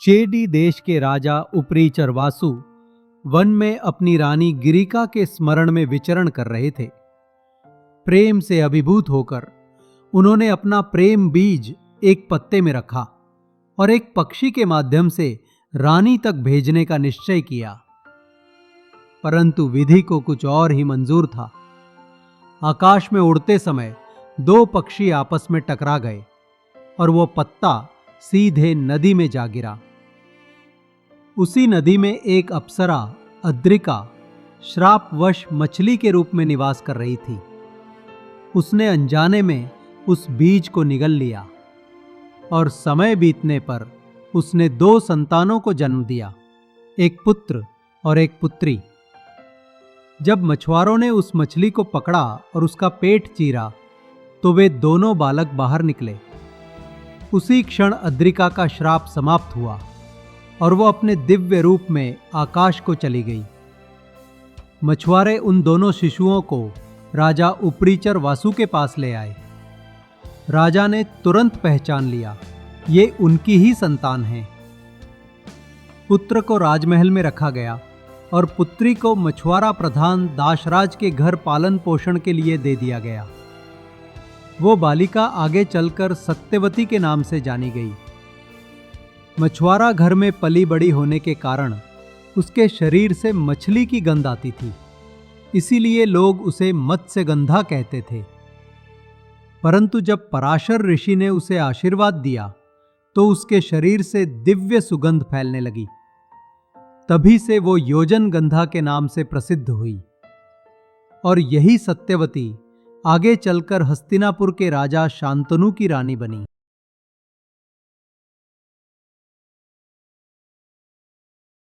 चेदी देश के राजा उपरीचर वासु वन में अपनी रानी गिरिका के स्मरण में विचरण कर रहे थे। प्रेम से अभिभूत होकर उन्होंने अपना प्रेम बीज एक पत्ते में रखा और एक पक्षी के माध्यम से रानी तक भेजने का निश्चय किया। परंतु विधि को कुछ और ही मंजूर था। आकाश में उड़ते समय दो पक्षी आपस में टकरा गए और वो पत्ता सीधे नदी में जा गिरा। उसी नदी में एक अप्सरा अद्रिका श्रापवश मछली के रूप में निवास कर रही थी। उसने अनजाने में उस बीज को निगल लिया और समय बीतने पर उसने दो संतानों को जन्म दिया, एक पुत्र और एक पुत्री। जब मछुआरों ने उस मछली को पकड़ा और उसका पेट चीरा तो वे दोनों बालक बाहर निकले। उसी क्षण अद्रिका का श्राप समाप्त हुआ और वो अपने दिव्य रूप में आकाश को चली गई। मछुआरे उन दोनों शिशुओं को राजा उपरीचर वासु के पास ले आए। राजा ने तुरंत पहचान लिया, ये उनकी ही संतान हैं। पुत्र को राजमहल में रखा गया और पुत्री को मछुआरा प्रधान दाशराज के घर पालन पोषण के लिए दे दिया गया। वो बालिका आगे चलकर सत्यवती के नाम से जानी गई। मछुआरा घर में पली बड़ी होने के कारण उसके शरीर से मछली की गंध आती थी, इसीलिए लोग उसे मत्स्यगंधा कहते थे। परंतु जब पराशर ऋषि ने उसे आशीर्वाद दिया तो उसके शरीर से दिव्य सुगंध फैलने लगी। तभी से वो योजनगंधा के नाम से प्रसिद्ध हुई और यही सत्यवती आगे चलकर हस्तिनापुर के राजा शांतनु की रानी बनी।